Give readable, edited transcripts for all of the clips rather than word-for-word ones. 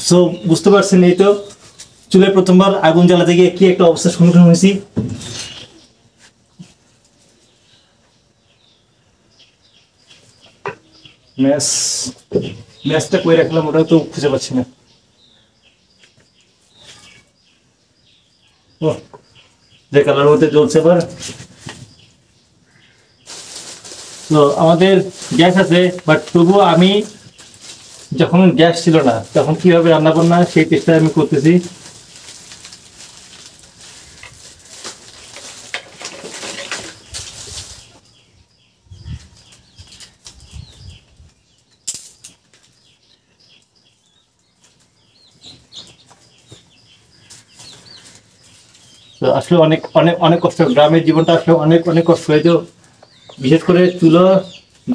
So বুঝতে পারছেন, এই তো চুলে প্রথমবার আগুন জ্বালাতে গিয়ে কি একটা অবস্থার সম্মুখীন হয়েছি। ম্যাচটা কই রাখলাম ওটা তো খুঁজে পাচ্ছি না। ও যে কালার মধ্যে জ্বলছে এবার। তো আমাদের গ্যাস আছে, বাট তবুও আমি যখন গ্যাস ছিল না তখন কিভাবে রান্না বান্না সেই চেষ্টা আমি করতেছি। তো আসলে অনেক অনেক অনেক কষ্ট, গ্রামের জীবনটা আসলে অনেক অনেক কষ্ট হয়। তো বিশেষ করে চুলো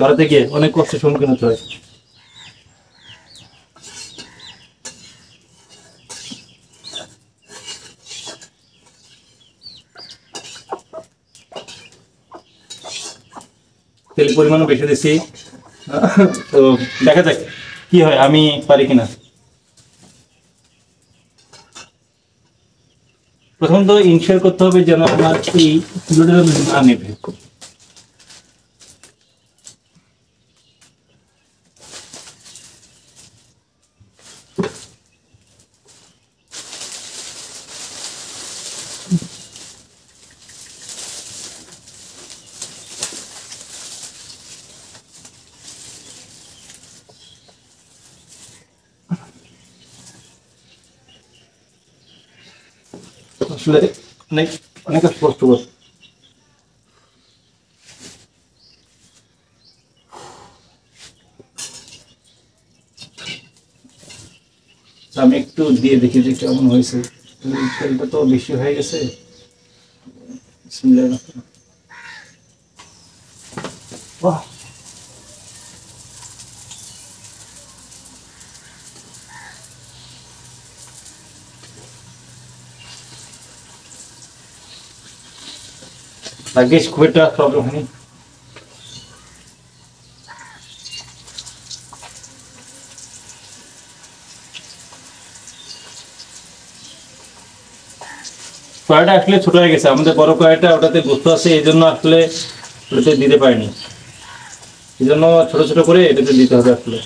ধরাতে গিয়ে অনেক কষ্টের সম্মুখীন হতে হয়। তেল পরিমাণও বেশি দিচ্ছি। তো দেখা যাক কি হয়, আমি পারি কিনা। প্রথমত ইনশিওর করতে হবে যেন আমার এই চুলোটা না নেবে। আসলে অনেক অনেক কষ্টকর। আমি একটু দিয়ে দেখি যে কেমন হয়েছে। তেলটা তো বেশি হয়ে গেছে। বাহ, লাগেজ খুব একটা প্রবলেম হয়নি। কড়াইটা আসলে ছোট হয়ে গেছে, আমাদের বড় কড়াইটা ওটাতে গোস্ত আছে, এই জন্য আসলে ওটাতে দিতে পারিনি। এই জন্য ছোট ছোট করে এটাতে দিতে হবে আসলে।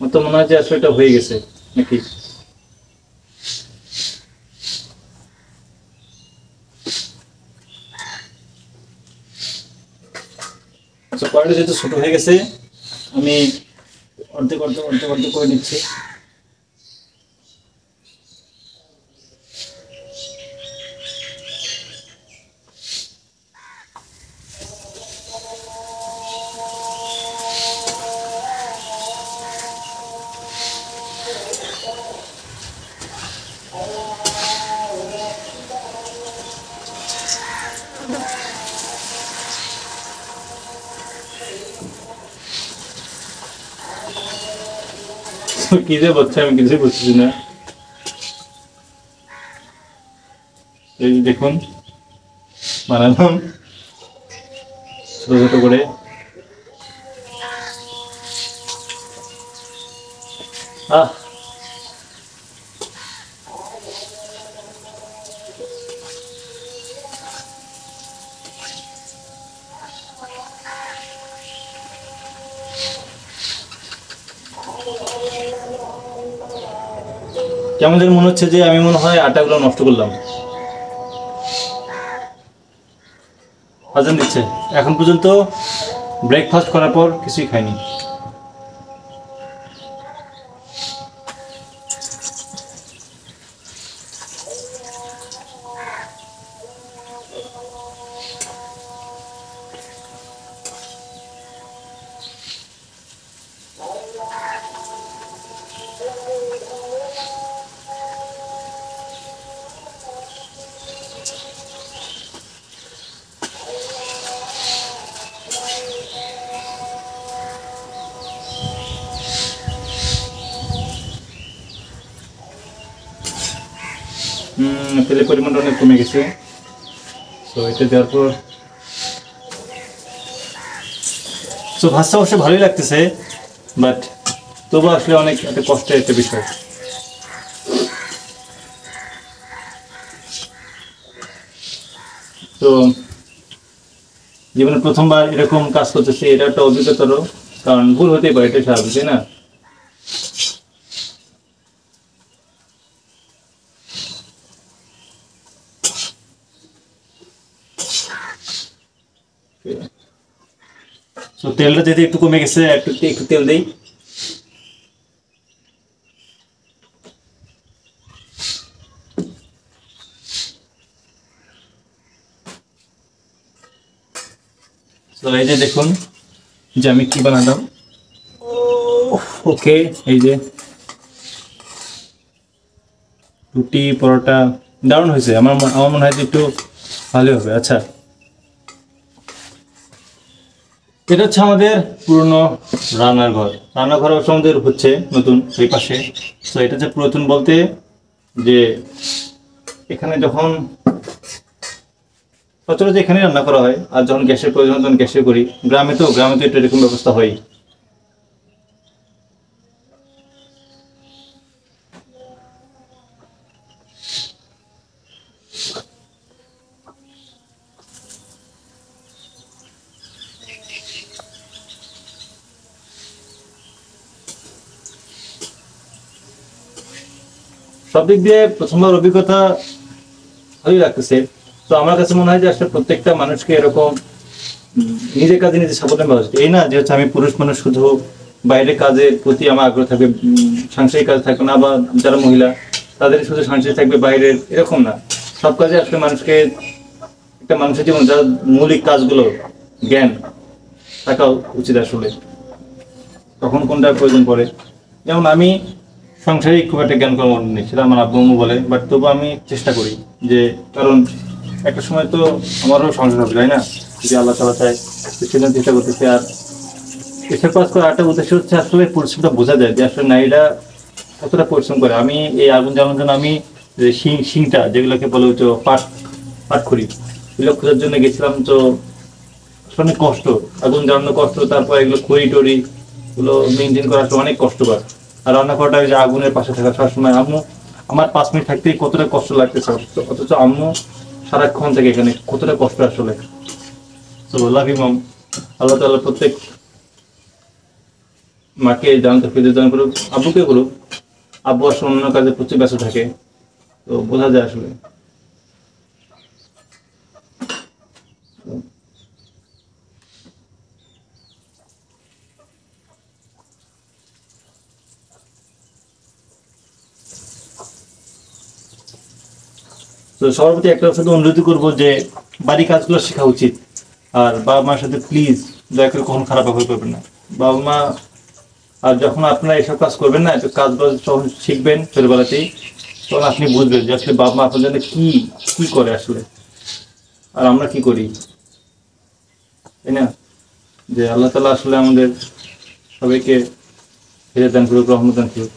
আমার তো মনে হয় যে আসলে এটা হয়ে গেছে নাকি। কড়াইটা যেহেতু ছোট হয়ে গেছে, আমি অর্ধেক অর্ধেক অর্ধেক অর্ধেক করে নিচ্ছি। কি যে বলছে আমি কিছুই বুঝতেছি না। এই যে দেখুন বানালাম ছোট ছোট করে। আহ, কেমন যেন মনে হচ্ছে যে আমি মনে হয় আটাগুলো নষ্ট করলাম। আজান দিচ্ছে, এখন পর্যন্ত ব্রেকফাস্ট করার পর কিছুই খাইনি। তেলের পরিমাণটা অনেক কমে গেছে। তো এটা দেওয়ার পর তো ভাজটা অবশ্য ভালোই লাগতেছে, বাট তবু আসলে অনেক একটা কষ্টের একটা বিষয়। তো জীবনে প্রথমবার এরকম কাজ করতেছি, এটা একটা অভিজ্ঞতারও, কারণ ভুল হতেই পারে, এটা স্বাভাবিক, তাই না? তো তেলটা যদি একটু কমে গেছে, একটু একটু তেল দেই। তো এই যে দেখুন যে আমি কি বানালাম। ওকে, এই যে রুটি পরোটা দারুণ হয়েছে। আমার আমার মনে হয় যে একটু ভালো হবে। আচ্ছা, এটা হচ্ছে আমাদের পুরনো রান্নাঘর। রান্নাঘর অবশ্য আমাদের হচ্ছে নতুন এই পাশে। তো এটা যে পুরাতন বলতে যে এখানে যখন সচরাচর এখানে রান্না করা হয়, আর যখন গ্যাসের প্রয়োজন তখন গ্যাসে করি। গ্রামে তো একটু এরকম ব্যবস্থা হয়। সব দিক দিয়ে প্রথমবার অভিজ্ঞতা ভালোই লাগতেছে। তো আমার কাছে মনে হয় যে আসলে প্রত্যেকটা মানুষকে এরকম নিজের কাজে নিজে স্বাবলম্বী হওয়া উচিত। এই না যে হচ্ছে আমি পুরুষ মানুষ শুধু বাইরের কাজের প্রতি আমার আগ্রহ থাকবে, সাংসারিক কাজ থাকবে না, বা যারা মহিলা তাদের শুধু সাংসারিক থাকবে, বাইরের এরকম না। সব কাজে আসলে মানুষকে, একটা মানুষের জীবন যার মৌলিক কাজগুলো জ্ঞান থাকা উচিত আসলে, তখন কোনটার প্রয়োজন পড়ে। যেমন আমি সাংসারিক খুব একটা জ্ঞান কর্ম নেই, সেটা আমার আব্বু আম্মু বলে, বাট তবু আমি চেষ্টা করি যে, কারণ একটা সময় তো আমারও সংসার হবে, তাই না? যদি আল্লাহ তাআলা চায়, সেজন্য চেষ্টা করতেছি। আর এসব কাজ করার একটা উদ্দেশ্য হচ্ছে আসলে পরিশ্রমটা বোঝা যায় যে আসলে নারীরা কতটা পরিশ্রম করে। আমি এই আগুন জ্বালানোর জন্য আমি শিংটা যেগুলোকে বলে হচ্ছে পাটখড়ি, এগুলো খোঁজার জন্য গেছিলাম। তো অনেক কষ্ট, আগুন জ্বালানো কষ্ট, তারপর এগুলো খড়ি টড়ি এগুলো মেনটেন করা অনেক কষ্টকর। আর রান্না করাটা ওই যে আগুনের পাশে থাকা সবসময়, আম্মু আমার 5 মিনিট থাকতেই কতটা কষ্ট লাগতেছে, অথচ আম্মু সারাক্ষণ থেকে এখানে, কতটা কষ্ট আসলে। তো লাভ ইউ মম। আল্লাহ তাআলা প্রত্যেক মাকে জানতে ফিরে দান করুক, আব্বুকে করুক। আব্বু আসলে অন্য কাজে প্রচুর ব্যস্ত থাকে, তো বোঝা যায় আসলে। তো সবার প্রতি একটা শুধু অনুরোধ করবো যে বাড়ি কাজগুলো শেখা উচিত। আর বাবা মার সাথে প্লিজ দয়া করে কখনো খারাপ ব্যবহার করবেন না। বাবা মা, আর যখন আপনারা এসব কাজ করবেন না, একটু কাজ বাজ যখন শিখবেন ছোটবেলাতেই, তখন আপনি বুঝবেন যে আসলে বাবা মা আপনার জন্য কি কি করে আসলে, আর আমরা কি করি, তাই না? যে আল্লাহ তাআলা আসলে আমাদের সবাইকে ফিরে দান করুক, রহমত দান করুক।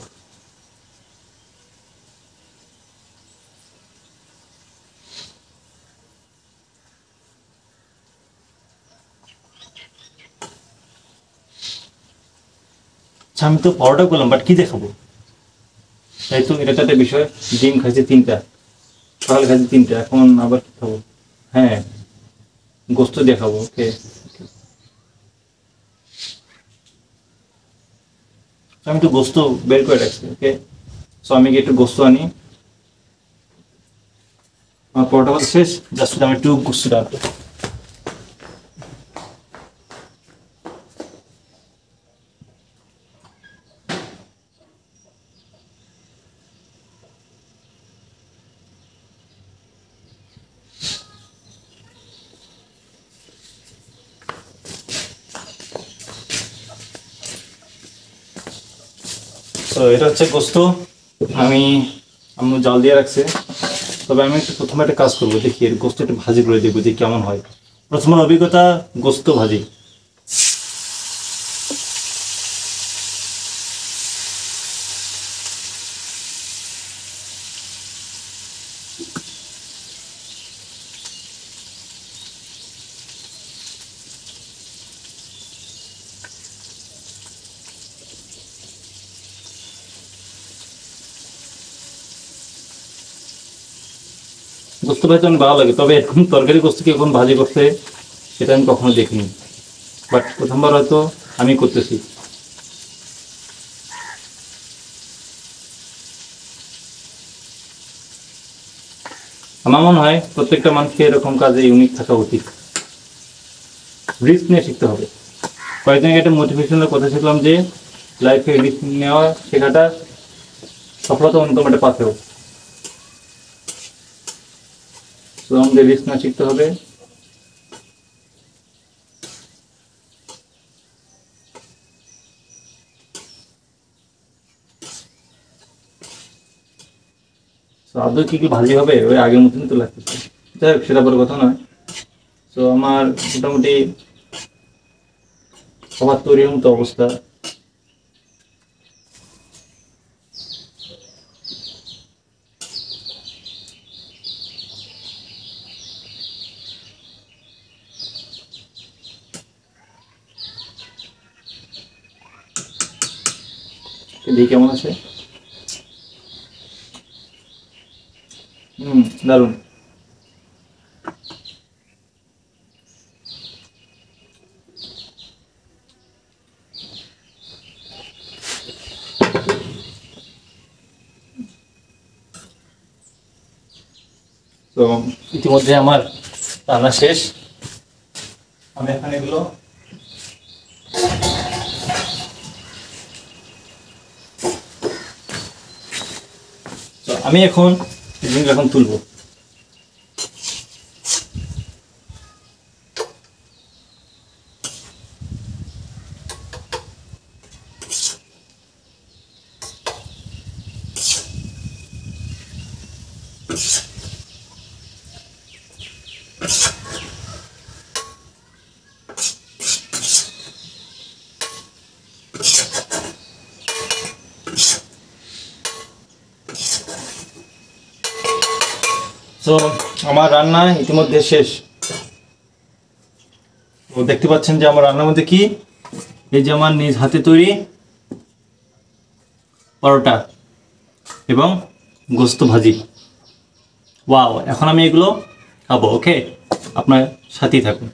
আচ্ছা, আমি তো পরোটা করলাম, বাট কি দেখাবো? তাই তো, এটা তো একটা বিষয়। ডিম খাইছি 3টা, সকালে খাইছি 3টা, এখন আবার কি খাবো? হ্যাঁ, গোস্ত দিয়ে খাবো। ওকে, আমি একটু গোস্ত বের করে রাখছি। ওকে, সো আমি গিয়ে একটু গোস্ত আনি। আমার পরোটা ভাজা শেষ, জাস্ট আমি একটু গোস্তটা আনবো। তো এটা হচ্ছে গোস্ত, আমি আম্মু জাল দিয়ে রাখছে। তবে আমি একটু প্রথমে একটা কাজ করবো, দেখি এর গোস্ত একটু ভাজি করে দেখবো যে কেমন হয়। প্রথম অভিজ্ঞতা গোস্ত ভাজি। গোস্ত ভাজি অনেক ভালো লাগে, তবে এরকম তরকারি গোস্তকে এখন ভাজি করতে সেটা আমি কখনো দেখিনি, বাট প্রথমবার হয়তো আমি করতেছি। আমার মনে হয় প্রত্যেকটা মানুষকে এরকম কাজে ইউনিক থাকা উচিত, রিস্ক নিয়ে শিখতে হবে। কয়েকদিন আগে একটা মোটিভেশনাল কথা শিখলাম যে লাইফে রিস্ক নেওয়া শেখাটা সফলতা অন্যতম একটা পাথেও। তো আমাদের রিস্ক না শিখতে হবে। তো আদৌ কি কি ভাজি হবে ওই আগের মতন তো লাগতেছে, যাই হোক সেটা বড় কথা নয়। তো আমার মোটামুটি খাবার তৈরির মতো অবস্থা। দেখি কেমন আছে। দারুণ। তো ইতিমধ্যে আমার রান্না শেষ, আমি এখানে এগুলো তো আমি এখন এখন তুলবো। তো আমার রান্না ইতিমধ্যে শেষ। তো দেখতে পাচ্ছেন যে আমার রান্নার মধ্যে কি, এই যে আমার নিজ হাতে তৈরি পরোটা এবং গোস্ত ভাজি। ওয়াও, এখন আমি এগুলো খাবো। ওকে, আপনার সাথেই থাকুন।